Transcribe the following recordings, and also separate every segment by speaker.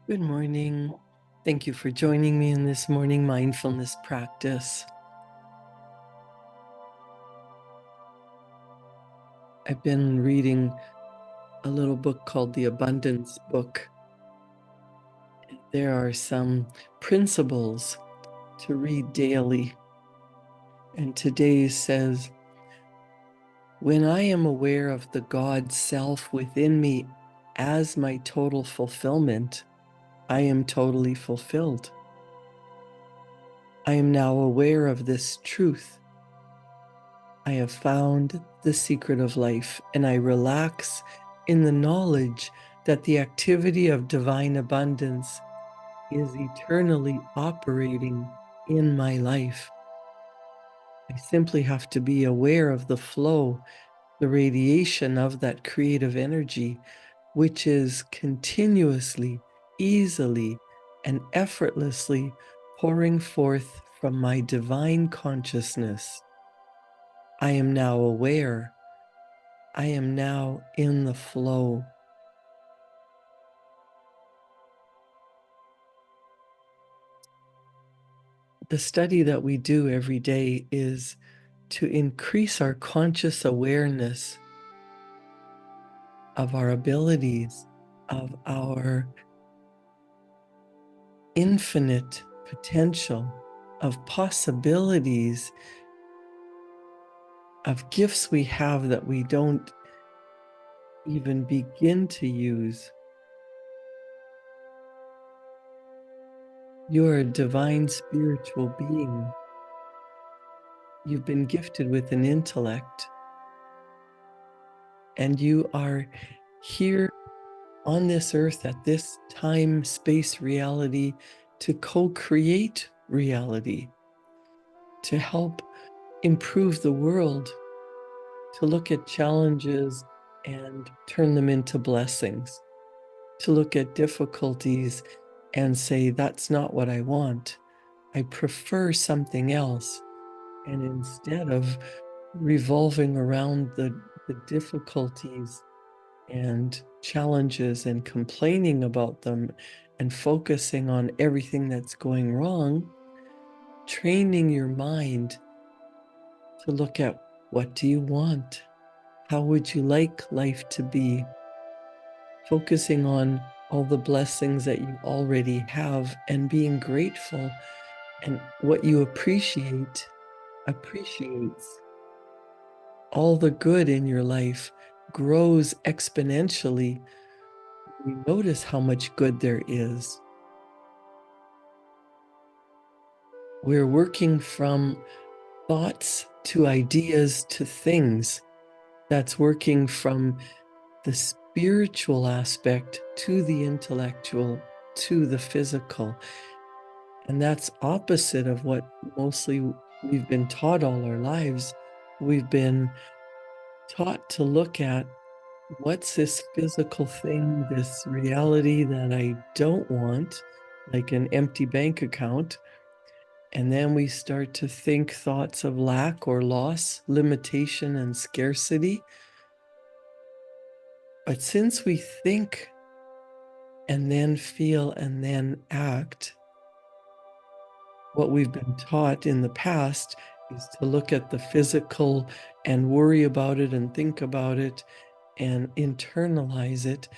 Speaker 1: Good morning. Thank you for joining me in this morning mindfulness practice. I've been reading a little book called The Abundance Book. There are some principles to read daily. And today says, when I am aware of the God self within me as my total fulfillment, I am totally fulfilled. I am now aware of this truth. I have found the secret of life, and I relax in the knowledge that the activity of divine abundance is eternally operating in my life. I simply have to be aware of the flow, the radiation of that creative energy, which is continuously, easily, and effortlessly pouring forth from my divine consciousness. I am now aware. I am now in the flow. The study that we do every day is to increase our conscious awareness of our abilities, of our infinite potential, of possibilities, of gifts we have that we don't even begin to use. You're a divine spiritual being. You've been gifted with an intellect, and you are here on this earth at this time, space, reality to co-create reality, to help improve the world, to look at challenges and turn them into blessings, to look at difficulties and say, that's not what I want. I prefer something else. And instead of revolving around the difficulties and challenges and complaining about them and focusing on everything that's going wrong, training your mind to look at, what do you want? How would you like life to be? Focusing on all the blessings that you already have and being grateful, and what you appreciates. All the good in your life grows exponentially. We notice how much good there is. We're working from thoughts to ideas to things. That's working from the spiritual aspect to the intellectual to the physical. And that's opposite of what mostly we've been taught all our lives. We've been taught to look at, what's this physical thing, this reality that I don't want, like an empty bank account. And then we start to think thoughts of lack or loss, limitation and scarcity. But since we think and then feel and then act, what we've been taught in the past is to look at the physical and worry about it and think about it and internalize it.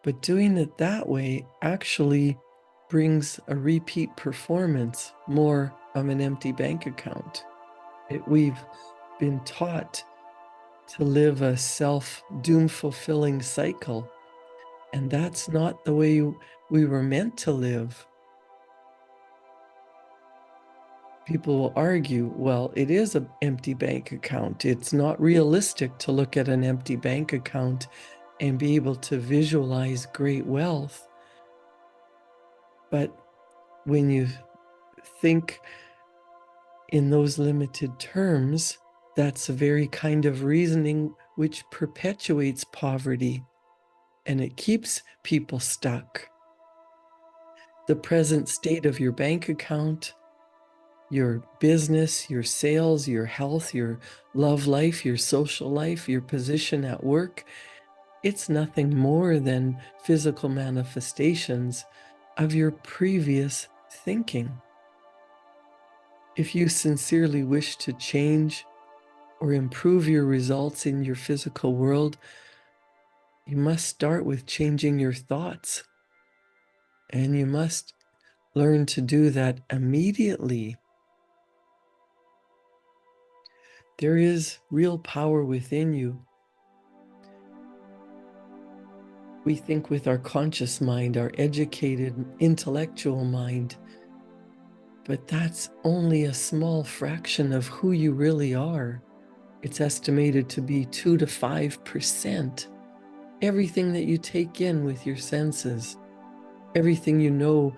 Speaker 1: But doing it that way actually brings a repeat performance, more of an empty bank account. We've been taught to live a self-doom-fulfilling cycle, and that's not the way we were meant to live. People will argue, well, it is an empty bank account. It's not realistic to look at an empty bank account and be able to visualize great wealth. But when you think in those limited terms, that's a very kind of reasoning which perpetuates poverty, and it keeps people stuck. The present state of your bank account, your business, your sales, your health, your love life, your social life, your position at work, it's nothing more than physical manifestations of your previous thinking. If you sincerely wish to change or improve your results in your physical world, you must start with changing your thoughts. And you must learn to do that immediately. There is real power within you. We think with our conscious mind, our educated intellectual mind, but that's only a small fraction of who you really are. It's estimated to be 2 to 5%. Everything that you take in with your senses, everything you know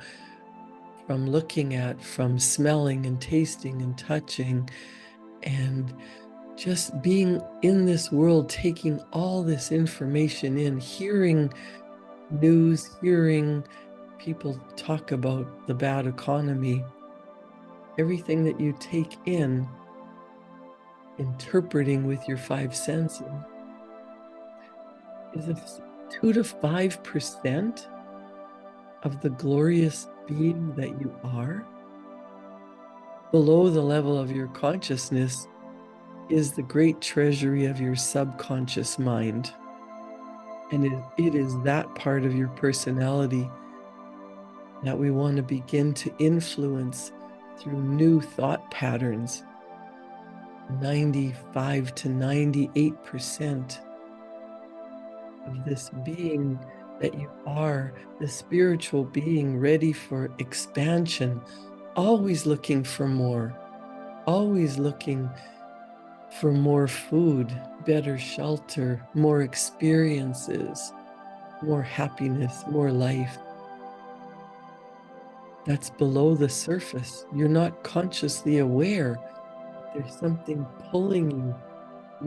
Speaker 1: from looking at, from smelling and tasting and touching, and just being in this world, taking all this information in, hearing news, hearing people talk about the bad economy, everything that you take in, interpreting with your five senses, is a 2 to 5% of the glorious being that you are. Below the level of your consciousness is the great treasury of your subconscious mind. And it is that part of your personality that we want to begin to influence through new thought patterns. 95 to 98% of this being that you are, the spiritual being ready for expansion, always looking for more, always looking for more food, better shelter, more experiences, more happiness, more life. That's below the surface. You're not consciously aware. There's something pulling you.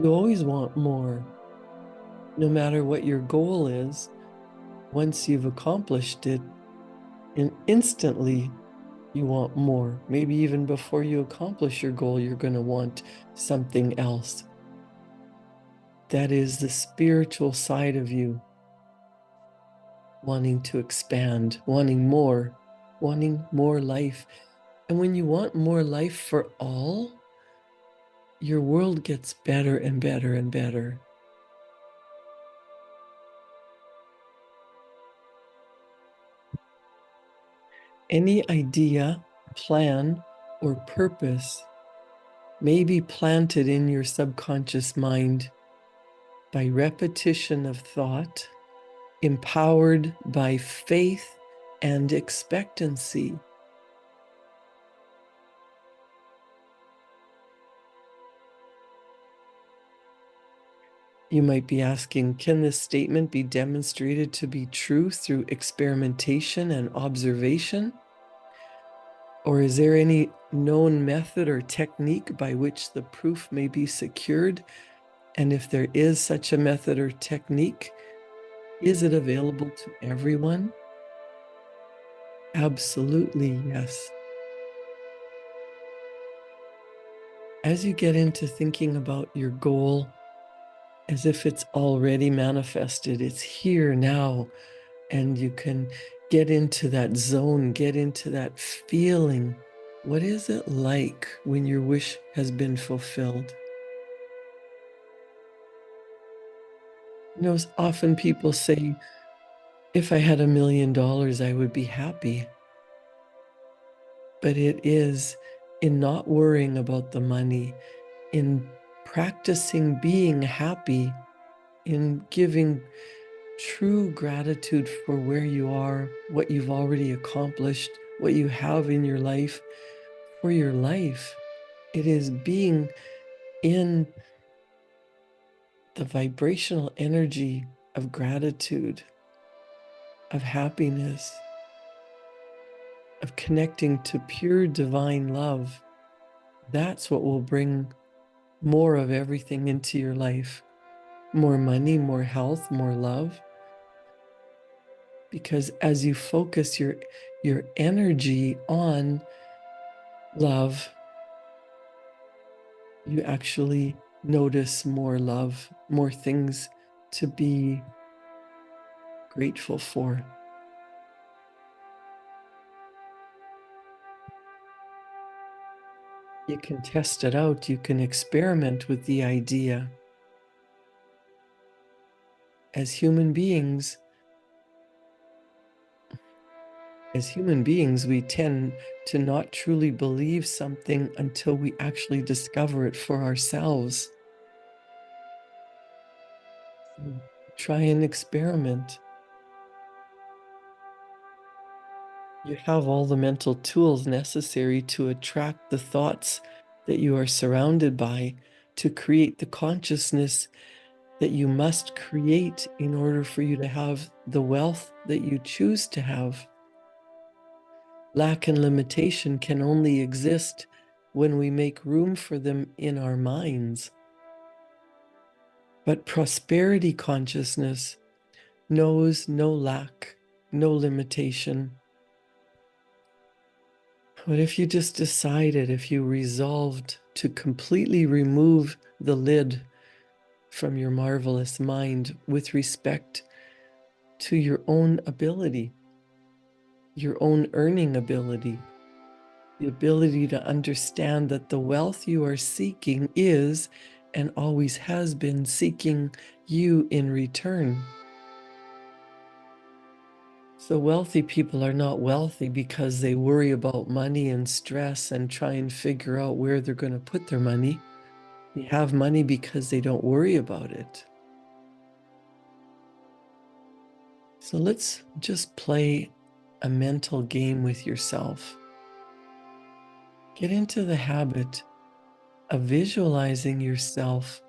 Speaker 1: You always want more. No matter what your goal is, once you've accomplished it, and instantly you want more. Maybe even before you accomplish your goal, you're going to want something else. That is the spiritual side of you, wanting to expand, wanting more life. And when you want more life for all, your world gets better and better and better. Any idea, plan, or purpose may be planted in your subconscious mind by repetition of thought, empowered by faith and expectancy. You might be asking, can this statement be demonstrated to be true through experimentation and observation? Or is there any known method or technique by which the proof may be secured? And if there is such a method or technique, is it available to everyone? Absolutely, yes. As you get into thinking about your goal as if it's already manifested, it's here now, and you can get into that zone, get into that feeling. What is it like when your wish has been fulfilled? You know, often people say, if I had $1 million, I would be happy. But it is in not worrying about the money, in practicing being happy, in giving true gratitude for where you are, what you've already accomplished, what you have in your life, for your life. It is being in the vibrational energy of gratitude, of happiness, of connecting to pure divine love. That's what will bring more of everything into your life. More money, more health, more love. Because as you focus your energy on love, you actually notice more love, more things to be grateful for. You can test it out. You can experiment with the idea. As human beings, we tend to not truly believe something until we actually discover it for ourselves. Try and experiment. You have all the mental tools necessary to attract the thoughts that you are surrounded by, to create the consciousness that you must create in order for you to have the wealth that you choose to have. Lack and limitation can only exist when we make room for them in our minds. But prosperity consciousness knows no lack, no limitation. What if you just decided, if you resolved to completely remove the lid from your marvelous mind with respect to your own ability, your own earning ability, the ability to understand that the wealth you are seeking is and always has been seeking you in return. So wealthy people are not wealthy because they worry about money and stress and try and figure out where they're going to put their money. They have money because they don't worry about it. So let's just play a mental game with yourself. Get into the habit of visualizing yourself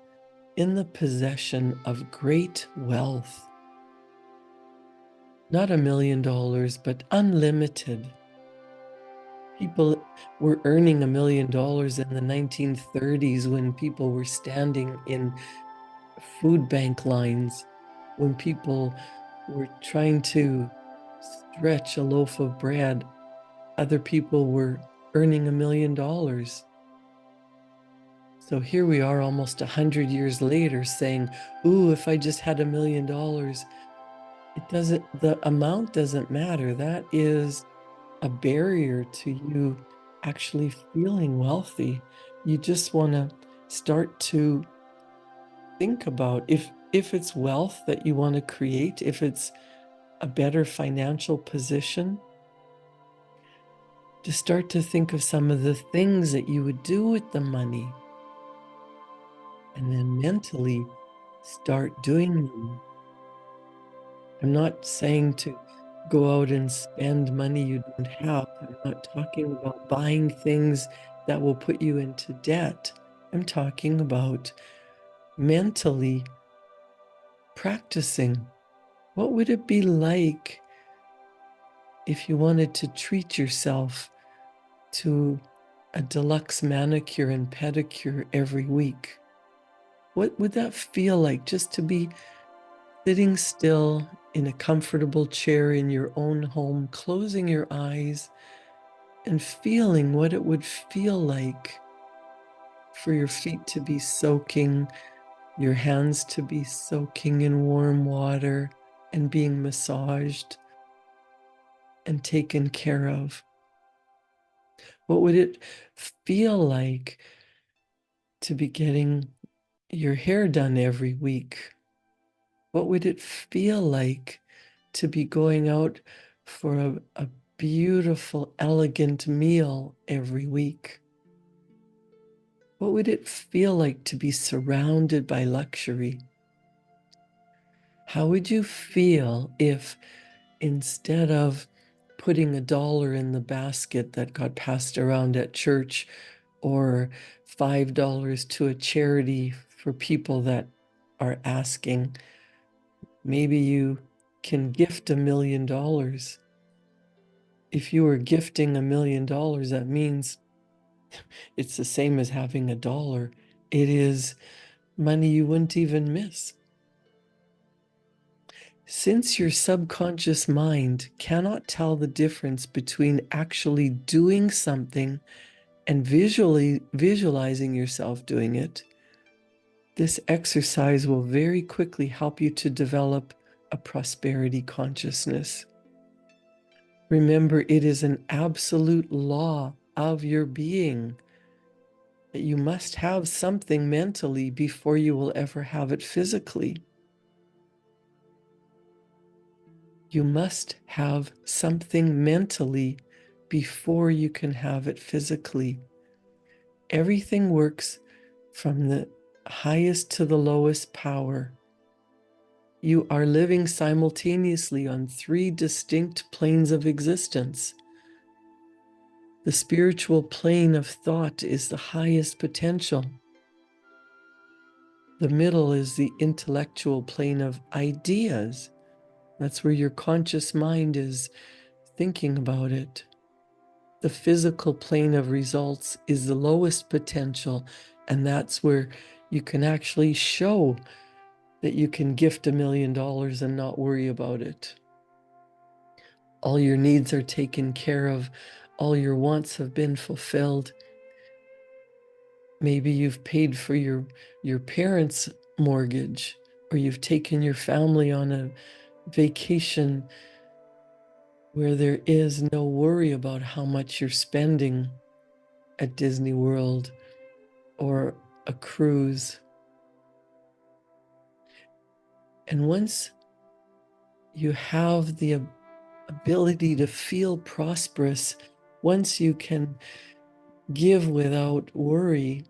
Speaker 1: in the possession of great wealth. Not $1 million, but unlimited. People were earning $1 million in the 1930s when people were standing in food bank lines, when people were trying to stretch a loaf of bread. Other people were earning $1 million. So here we are almost 100 years later saying, ooh, if I just had $1 million, the amount doesn't matter. That is a barrier to you actually feeling wealthy. You just want to start to think about if it's wealth that you want to create, if it's a better financial position, to start to think of some of the things that you would do with the money. And then mentally start doing them. I'm not saying to go out and spend money you don't have. I'm not talking about buying things that will put you into debt. I'm talking about mentally practicing. What would it be like if you wanted to treat yourself to a deluxe manicure and pedicure every week? What would that feel like, just to be sitting still in a comfortable chair in your own home, closing your eyes and feeling what it would feel like for your feet to be soaking, your hands to be soaking in warm water and being massaged and taken care of? What would it feel like to be getting your hair done every week? What would it feel like to be going out for a beautiful, elegant meal every week? What would it feel like to be surrounded by luxury? How would you feel if instead of putting $1 in the basket that got passed around at church, or $5 to a charity for people that are asking, maybe you can gift $1 million? If you were gifting $1 million, that means it's the same as having $1. It is money you wouldn't even miss. Since your subconscious mind cannot tell the difference between actually doing something and visualizing yourself doing it, this exercise will very quickly help you to develop a prosperity consciousness. Remember, it is an absolute law of your being that you must have something mentally before you will ever have it physically. You must have something mentally before you can have it physically. Everything works from the highest to the lowest power. You are living simultaneously on 3 distinct planes of existence. The spiritual plane of thought is the highest potential. The middle is the intellectual plane of ideas. That's where your conscious mind is thinking about it. The physical plane of results is the lowest potential, and that's where you can actually show that you can gift $1 million and not worry about it. All your needs are taken care of. All your wants have been fulfilled. Maybe you've paid for your parents' mortgage, or you've taken your family on a vacation where there is no worry about how much you're spending at Disney World or a cruise. And once you have the ability to feel prosperous, once you can give without worry,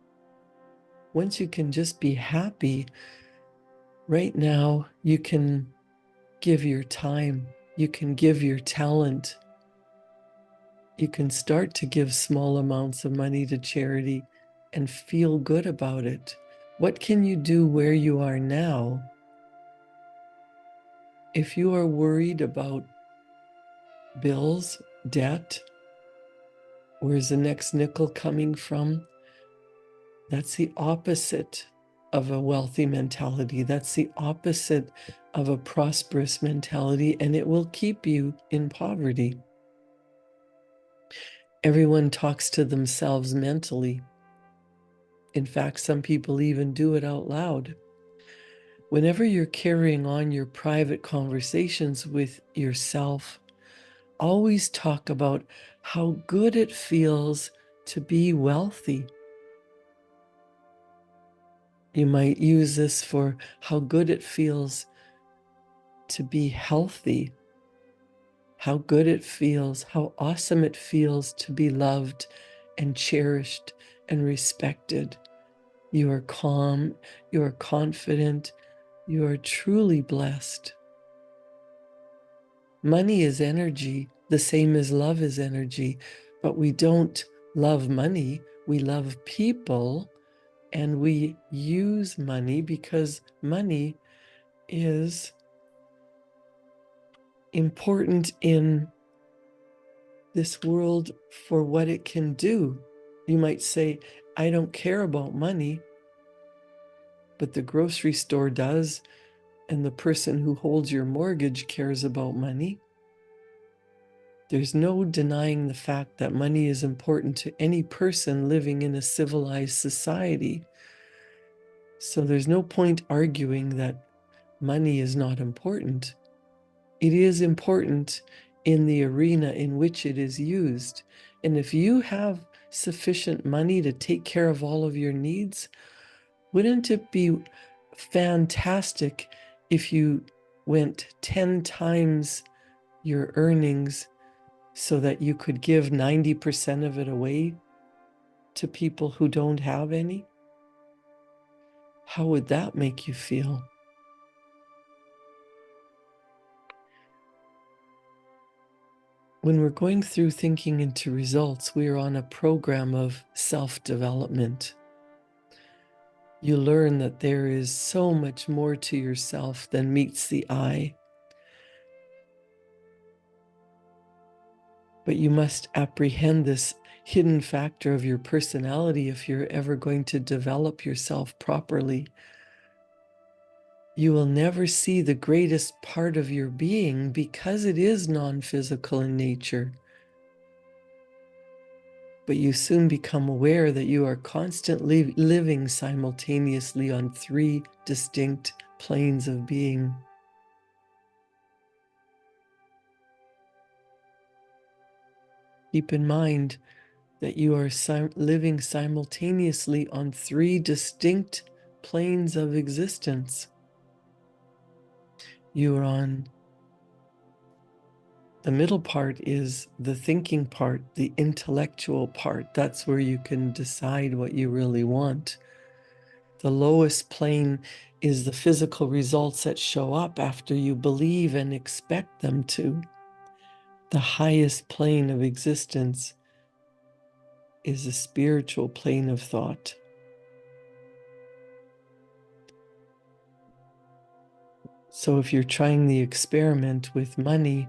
Speaker 1: once you can just be happy, right now you can give your time, you can give your talent, you can start to give small amounts of money to charity and feel good about it. What can you do where you are now? If you are worried about bills, debt, where's the next nickel coming from? That's the opposite of a wealthy mentality. That's the opposite of a prosperous mentality, and it will keep you in poverty. Everyone talks to themselves mentally. In fact, some people even do it out loud. Whenever you're carrying on your private conversations with yourself, always talk about how good it feels to be wealthy. You might use this for how good it feels to be healthy, how good it feels, how awesome it feels to be loved and cherished and respected. You are calm, you are confident, you are truly blessed. Money is energy, the same as love is energy, but we don't love money, we love people, and we use money because money is important in this world for what it can do. You might say, I don't care about money, but the grocery store does, and the person who holds your mortgage cares about money. There's no denying the fact that money is important to any person living in a civilized society. So there's no point arguing that money is not important. It is important in the arena in which it is used. And if you have sufficient money to take care of all of your needs, wouldn't it be fantastic if you went 10 times your earnings so that you could give 90% of it away to people who don't have any? How would that make you feel? When we're going through thinking into results, we are on a program of self-development. You learn that there is so much more to yourself than meets the eye. But you must apprehend this hidden factor of your personality if you're ever going to develop yourself properly. You will never see the greatest part of your being because it is non-physical in nature. But you soon become aware that you are constantly living simultaneously on 3 distinct planes of being. Keep in mind, that you are living simultaneously on 3 distinct planes of existence. You are on the middle part is the thinking part, the intellectual part. That's where you can decide what you really want. The lowest plane is the physical results that show up after you believe and expect them to. The highest plane of existence is a spiritual plane of thought. So if you're trying the experiment with money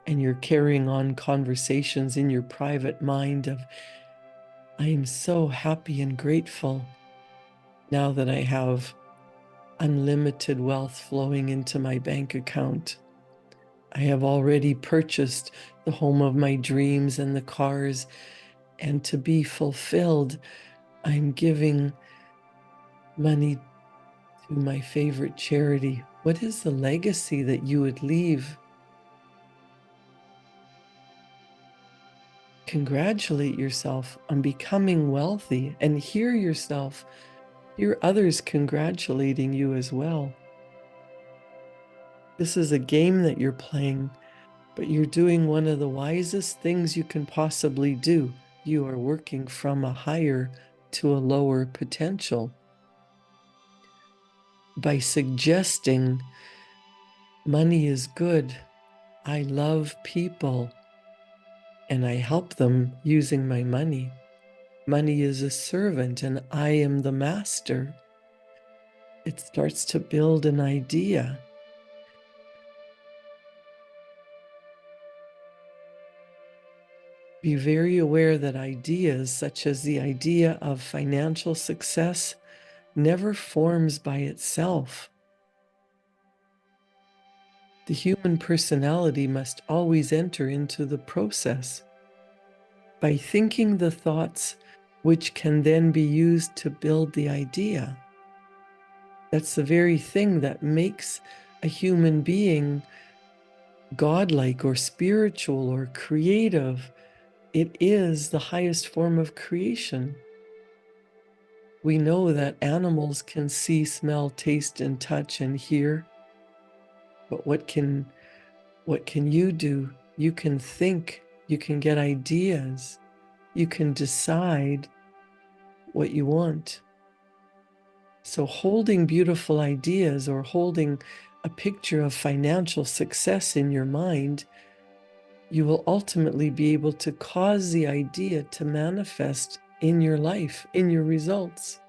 Speaker 1: and you're carrying on conversations in your private mind of, I am so happy and grateful now that I have unlimited wealth flowing into my bank account. I have already purchased the home of my dreams and the cars, and to be fulfilled, I'm giving money to my favorite charity. What is the legacy that you would leave? Congratulate yourself on becoming wealthy and hear yourself, hear others congratulating you as well. This is a game that you're playing, but you're doing one of the wisest things you can possibly do. You are working from a higher to a lower potential by suggesting money is good. I love people and I help them using my money. Money is a servant and I am the master. It starts to build an idea. Be very aware that ideas, such as the idea of financial success, never forms by itself. The human personality must always enter into the process by thinking the thoughts which can then be used to build the idea. That's the very thing that makes a human being godlike or spiritual or creative. It is the highest form of creation. We know that animals can see, smell, taste, and touch and hear. But what can you do? You can think, you can get ideas, you can decide what you want. So holding beautiful ideas or holding a picture of financial success in your mind, you will ultimately be able to cause the idea to manifest in your life, in your results.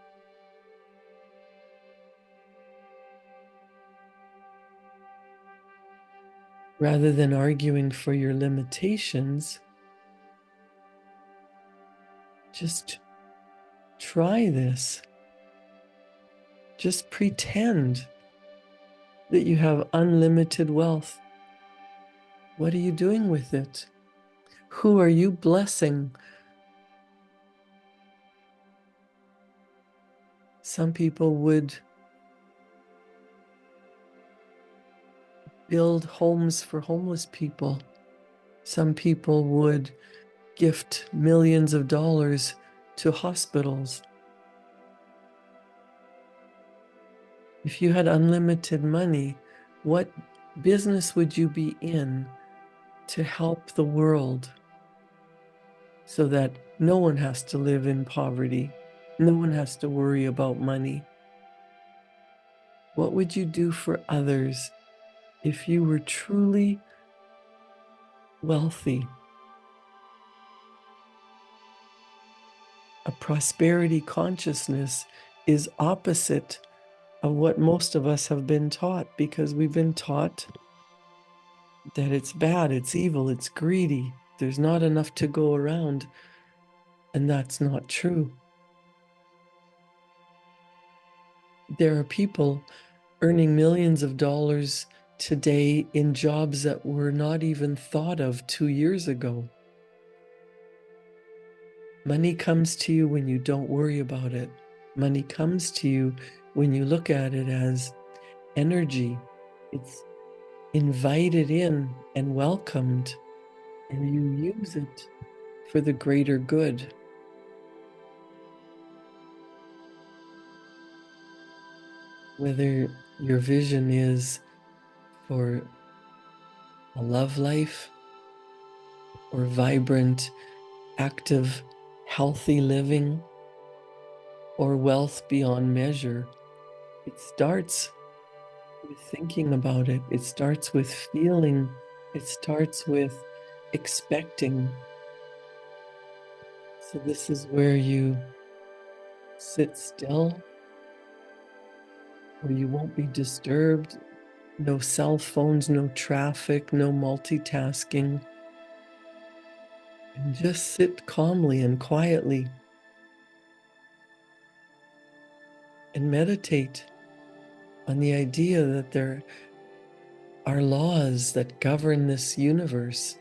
Speaker 1: Rather than arguing for your limitations, just try this. Just pretend that you have unlimited wealth. What are you doing with it? Who are you blessing? Some people would build homes for homeless people. Some people would gift millions of dollars to hospitals. If you had unlimited money, what business would you be in to help the world so that no one has to live in poverty? No one has to worry about money. What would you do for others if you were truly wealthy? A prosperity consciousness is opposite of what most of us have been taught, because we've been taught that it's bad, it's evil, it's greedy, there's not enough to go around, and that's not true. There are people earning millions of dollars today in jobs that were not even thought of 2 years ago. Money comes to you when you don't worry about it. Money comes to you when you look at it as energy. It's invited in and welcomed, and you use it for the greater good. Whether your vision is for a love life or vibrant, active, healthy living or wealth beyond measure, it starts with thinking about it. It starts with feeling. It starts with expecting. So this is where you sit still, where you won't be disturbed. No cell phones, no traffic, no multitasking. And just sit calmly and quietly and meditate on the idea that there are laws that govern this universe.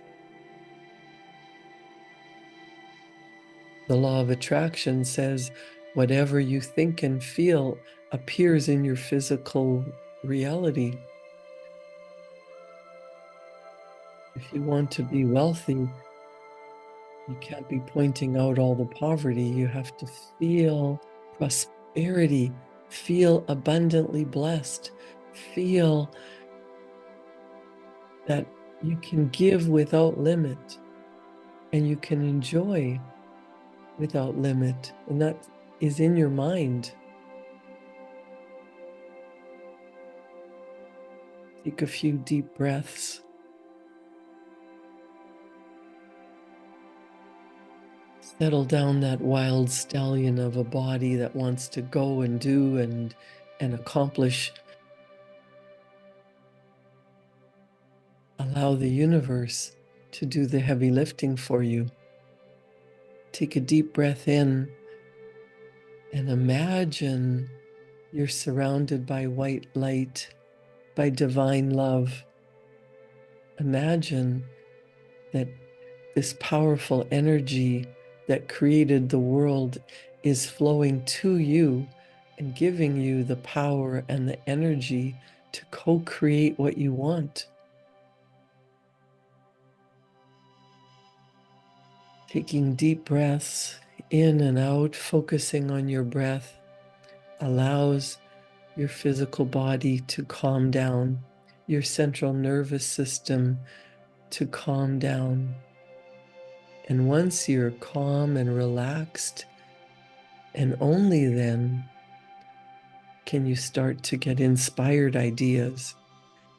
Speaker 1: The law of attraction says whatever you think and feel appears in your physical reality. If you want to be wealthy, you can't be pointing out all the poverty. You have to feel prosperity, feel abundantly blessed, feel that you can give without limit and you can enjoy without limit. And that is in your mind. Take a few deep breaths. Settle down that wild stallion of a body that wants to go and do and accomplish. Allow the universe to do the heavy lifting for you. Take a deep breath in and imagine you're surrounded by white light, by divine love. Imagine that this powerful energy that created the world is flowing to you and giving you the power and the energy to co-create what you want. Taking deep breaths in and out, focusing on your breath, allows your physical body to calm down, your central nervous system to calm down. And once you're calm and relaxed, and only then can you start to get inspired ideas.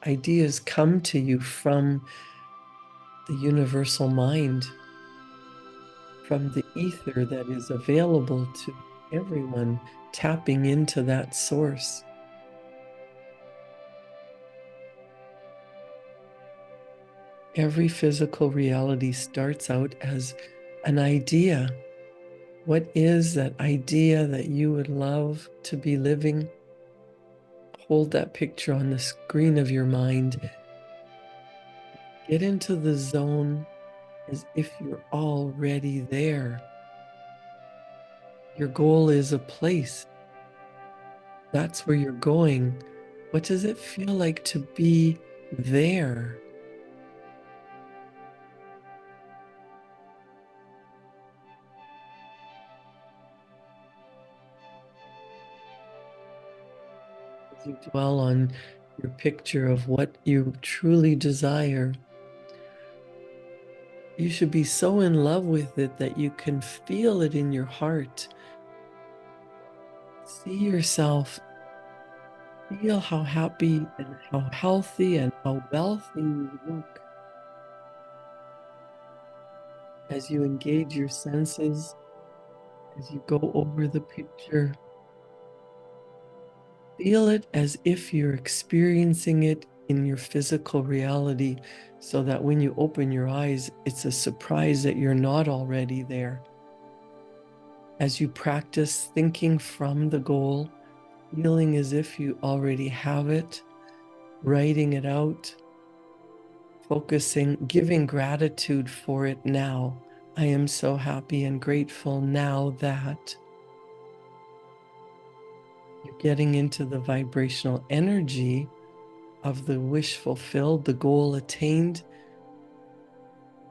Speaker 1: Ideas come to you from the universal mind, from the ether that is available to everyone, tapping into that source. Every physical reality starts out as an idea. What is that idea that you would love to be living? Hold that picture on the screen of your mind. Get into the zone as if you're already there. Your goal is a place. That's where you're going. What does it feel like to be there? As you dwell on your picture of what you truly desire, you should be so in love with it that you can feel it in your heart. See yourself, feel how happy and how healthy and how wealthy you look as you engage your senses, as you go over the picture. Feel it as if you're experiencing it in your physical reality, so that when you open your eyes, it's a surprise that you're not already there. As you practice thinking from the goal, feeling as if you already have it, writing it out, focusing, giving gratitude for it now. I am so happy and grateful now that you're getting into the vibrational energy of the wish fulfilled, the goal attained,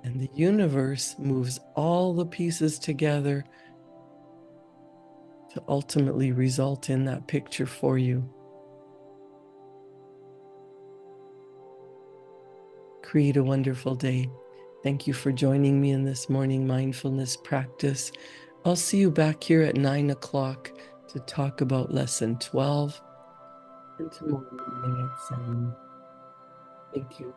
Speaker 1: And the universe moves all the pieces together to ultimately result in that picture for you. Create a wonderful day. Thank you for joining me in this morning mindfulness practice. I'll see you back here at 9 o'clock to talk about lesson 12 and tomorrow morning at 7. Thank you.